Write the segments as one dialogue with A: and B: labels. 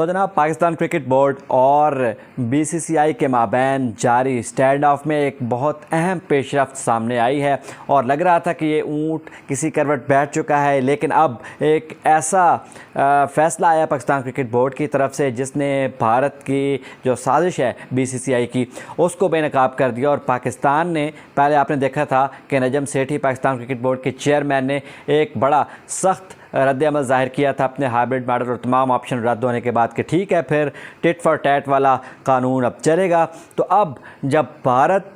A: तो जनाब Pakistan cricket board और बीसीसीआई के माबैन जारी स्टैंड ऑफ में एक बहुत अहम पेशरफ्त सामने आई है और लग रहा था कि ये ऊँट किसी करवट बैठ चुका है, लेकिन अब एक ऐसा फ़ैसला आया पाकिस्तान क्रिकेट बोर्ड की तरफ से जिसने भारत की जो साजिश है बीसीसीआई की उसको बेनकाब कर दिया। और पाकिस्तान ने पहले आपने देखा था कि नजम सेठी पाकिस्तान क्रिकेट बोर्ड के चेयरमैन ने एक बड़ा सख्त रद्द अमल ज़ाहिर किया था अपने हाइब्रिड मॉडल और तमाम ऑप्शन रद्द होने के बाद कि ठीक है फिर टिट फॉर टैट वाला कानून अब चलेगा। तो अब जब भारत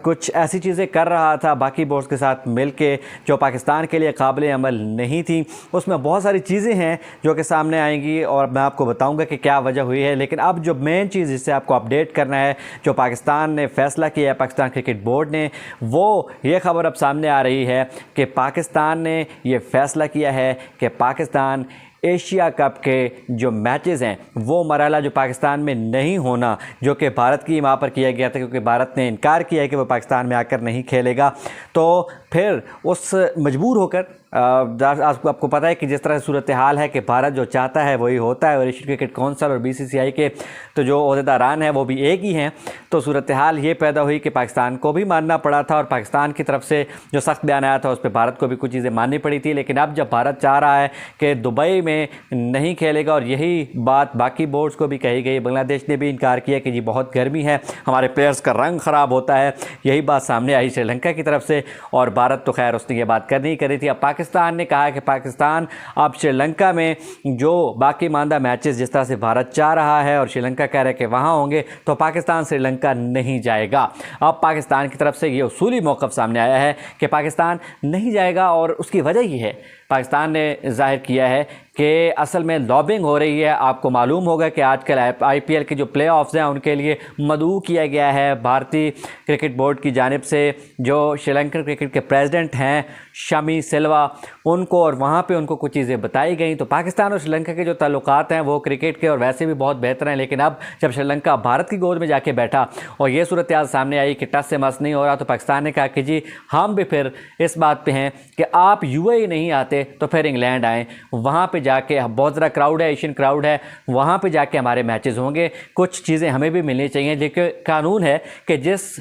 A: कुछ ऐसी चीज़ें कर रहा था बाकी बोर्ड्स के साथ मिलके जो पाकिस्तान के लिए काबिल अमल नहीं थी, उसमें बहुत सारी चीज़ें हैं जो कि सामने आएंगी और मैं आपको बताऊंगा कि क्या वजह हुई है। लेकिन अब जो मेन चीज़ जिससे आपको अपडेट करना है, जो पाकिस्तान ने फ़ैसला किया है पाकिस्तान क्रिकेट बोर्ड ने, वो ये ख़बर अब सामने आ रही है कि पाकिस्तान ने ये फ़ैसला किया है कि पाकिस्तान एशिया कप के जो मैचेस हैं वो मरहला जो पाकिस्तान में नहीं होना, जो कि भारत की वहाँ पर किया गया था क्योंकि भारत ने इनकार किया है कि वो पाकिस्तान में आकर नहीं खेलेगा, तो फिर उस मजबूर होकर आपको पता है कि जिस तरह सूरत हाल है कि भारत जो चाहता है वही होता है और एशियन क्रिकेट काउंसिल और बीसीसीआई के तो जो ओहदेदारान हैं वो भी एक ही हैं। तो सूरत हाल ये पैदा हुई कि पाकिस्तान को भी मानना पड़ा था और पाकिस्तान की तरफ से जो सख्त बयान आया था उस पर भारत को भी कुछ चीज़ें माननी पड़ी थी। लेकिन अब जब भारत चाह रहा है कि दुबई में नहीं खेलेगा और यही बात बाकी बोर्ड्स को भी कही गई, बांग्लादेश ने भी इनकार किया कि जी बहुत गर्मी है, हमारे प्लेयर्स का रंग ख़राब होता है, यही बात सामने आई श्रीलंका की तरफ से और भारत तो खैर उसने ये बात कर नहीं करी थी। अब पाकिस्तान ने कहा कि पाकिस्तान अब श्रीलंका में जो बाकी मानदा मैचेस जिस तरह से भारत चाह रहा है और श्रीलंका कह रहा है कि वहाँ होंगे, तो पाकिस्तान श्रीलंका नहीं जाएगा। अब पाकिस्तान की तरफ से ये उसूली मौक़िफ़ सामने आया है कि पाकिस्तान नहीं जाएगा और उसकी वजह ये है, पाकिस्तान ने जाहिर किया है कि असल में लॉबिंग हो रही है। आपको मालूम होगा कि आजकल आईपीएल के जो प्ले ऑफ्स हैं उनके लिए मदऊ किया गया है भारतीय क्रिकेट बोर्ड की जानिब से, जो श्रीलंकन क्रिकेट के प्रेसिडेंट हैं शमी सिल्वा उनको, और वहाँ पे उनको कुछ चीज़ें बताई गई। तो पाकिस्तान और श्रीलंका के जो ताल्लुकात हैं वो क्रिकेट के और वैसे भी बहुत बेहतर हैं, लेकिन अब जब श्रीलंका भारत की गोद में जाके बैठा और ये सूरत हाल सामने आई कि टस से मस नहीं हो रहा, तो पाकिस्तान ने कहा कि जी हम भी फिर इस बात पर हैं कि आप यूएई नहीं आते तो फिर इंग्लैंड आएँ, वहाँ पे जाके बहुत ज़्यादा क्राउड है, एशियन क्राउड है, वहाँ पे जाके हमारे मैचेस होंगे, कुछ चीज़ें हमें भी मिलनी चाहिए। लेकिन कानून है कि जिस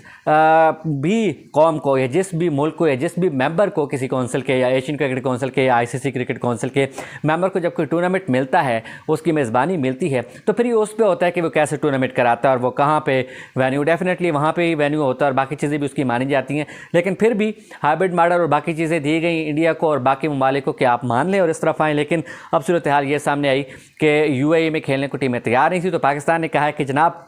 A: भी कौम को या जिस भी मुल्क को या जिस भी मेंबर को किसी काउंसिल के या एशियन क्रिकेट काउंसिल के या आईसीसी क्रिकेट काउंसिल के मेंबर को जब कोई टूर्नामेंट मिलता है, उसकी मेज़बानी मिलती है, तो फिर ये उस पर होता है कि वो कैसे टूर्नामेंट कराता है और वो कहाँ पे वेन्यू, डेफिनेटली वहाँ पे ही वेन्यू होता है और बाकी चीज़ें भी उसकी मानी जाती हैं। लेकिन फिर भी हाइब्रिड मॉडल और बाकी चीज़ें दी गई इंडिया को और बाकी ममालिक को कि आप मान लें और इस तरफ आएँ। लेकिन अब सूरत हाल ये सामने आई कि यूएई में खेलने को टीमें तैयार नहीं थी, तो पाकिस्तान ने कहा है कि जनाब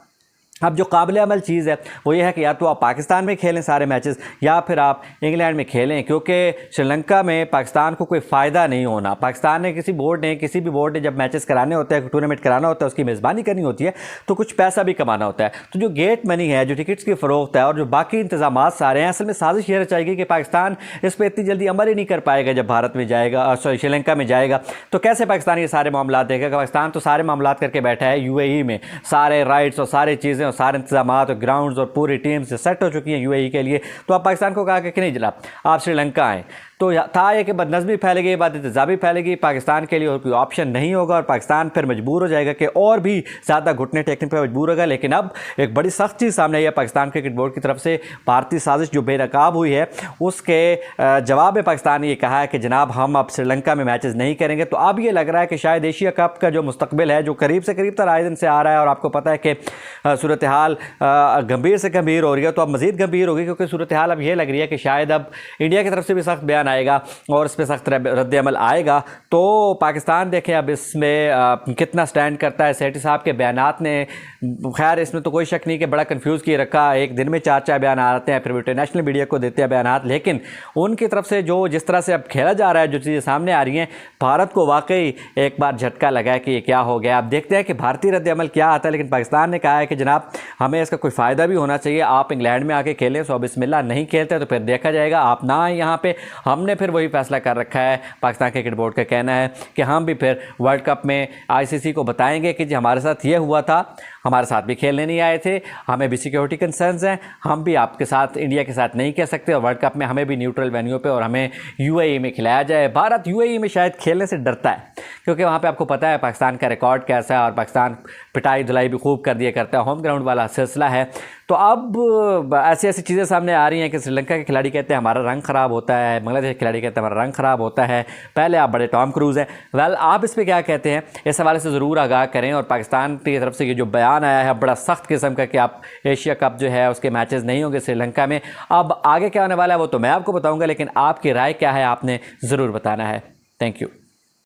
A: अब जो काबिल अमल चीज़ है वो ये है कि या तो आप पाकिस्तान में खेलें सारे मैचेस या फिर आप इंग्लैंड में खेलें, क्योंकि श्रीलंका में पाकिस्तान को कोई फ़ायदा नहीं होना। पाकिस्तान ने किसी भी बोर्ड ने जब मैचेस कराने होते हैं, टूर्नामेंट कराना होता है, उसकी मेज़बानी करनी होती है, तो कुछ पैसा भी कमाना होता है। तो जो गेट मनी है, जो टिकट्स की फ़रोख्त है और जो बाकी इंतजाम सारे हैं, असल में साजिश ये रचाएगी कि पाकिस्तान इस पर इतनी जल्दी अमल ही नहीं कर पाएगा। जब भारत में जाएगा, श्रीलंका में जाएगा, तो कैसे पाकिस्तान ये सारे मामला देगा? पाकिस्तान तो सारे मामला करके बैठा है यूएई में, सारे राइट्स और सारी चीज़ें और सारे इंतजाम और ग्राउंड्स और पूरी टीम से सेट हो चुकी हैं यूएई के लिए। तो अब पाकिस्तान को कहा कि नहीं जनाब आप श्रीलंका आएँ, तो था ये कि बदनज़मी फैलेगी, बदइंतज़ामी फैलेगी, पाकिस्तान के लिए और कोई ऑप्शन नहीं होगा और पाकिस्तान फिर मजबूर हो जाएगा कि और भी ज़्यादा घुटने टेकने पर मजबूर होगा। लेकिन अब एक बड़ी सख्त चीज़ सामने आई है पाकिस्तान क्रिकेट बोर्ड की तरफ से, भारतीय साजिश जो बेनकाब हुई है उसके जवाब में पाकिस्तान ने ये कहा है कि जनाब हम अब श्रीलंका में मैचेस नहीं करेंगे। तो अब ये लग रहा है कि शायद एशिया कप का जो मुस्तकबिल है, जो करीब से करीब आए दिन से आ रहा है और आपको पता है कि सूरत हाल गंभीर से गंभीर हो रही है, तो अब मज़ीद गंभीर होगी क्योंकि सूरत हाल अब ये लग रही है कि शायद अब इंडिया की तरफ से भी सख्त बयान आएगा और इस पर सख्त रद्द अमल आएगा। तो पाकिस्तान देखें अब इसमें कितना स्टैंड करता है। सेठी साहब के बयानात ने, खैर इसमें तो कोई शक नहीं कि बड़ा कंफ्यूज किए रखा, एक दिन में 4 बयान आते हैं, फिर इंटरनेशनल मीडिया को देते हैं बयानात। लेकिन उनकी तरफ से जो जिस तरह से अब खेला जा रहा है, जो चीज़ें सामने आ रही हैं, भारत को वाकई एक बार झटका लगा है कि ये क्या हो गया। अब देखते हैं कि भारतीय रद्द अमल क्या आता है। लेकिन पाकिस्तान ने कहा है कि जनाब हमें इसका कोई फ़ायदा भी होना चाहिए, आप इंग्लैंड में आके खेलें, सो बिस्मिल्लाह नहीं खेलते तो फिर देखा जाएगा, आप ना आए यहाँ पे, हम हमने फिर वही फैसला कर रखा है। पाकिस्तान क्रिकेट बोर्ड का कहना है कि हम भी फिर वर्ल्ड कप में आईसीसी को बताएंगे कि जी हमारे साथ ये हुआ था, हमारे साथ भी खेलने नहीं आए थे, हमें भी सिक्योरिटी कंसर्न्स हैं, हम भी आपके साथ इंडिया के साथ नहीं कह सकते और वर्ल्ड कप में हमें भी न्यूट्रल वेन्यू पे और हमें यूएई में खिलाया जाए। भारत यूएई में शायद खेलने से डरता है क्योंकि वहाँ पे आपको पता है पाकिस्तान का रिकॉर्ड कैसा है और पाकिस्तान पिटाई धुलाई भी खूब कर दिया करता है, होम ग्राउंड वाला सिलसिला है। तो अब ऐसी ऐसी चीज़ें सामने आ रही हैं कि श्रीलंका के खिलाड़ी कहते हैं हमारा रंग ख़राब होता है, बांग्लादेश के खिलाड़ी कहते हैं हमारा रंग ख़राब होता है, पहले आप बड़े टॉम क्रूज़ हैं। वेल, आप इस पर क्या कहते हैं, इस हवाले से ज़रूर आगाह करें। और पाकिस्तान की तरफ से ये जो बयान आया है बड़ा सख्त किस्म का कि आप एशिया कप जो है उसके मैचेस नहीं होंगे श्रीलंका में, अब आगे क्या होने वाला है वो तो मैं आपको बताऊँगा, लेकिन आपकी राय क्या है आपने ज़रूर बताना है। Thank you.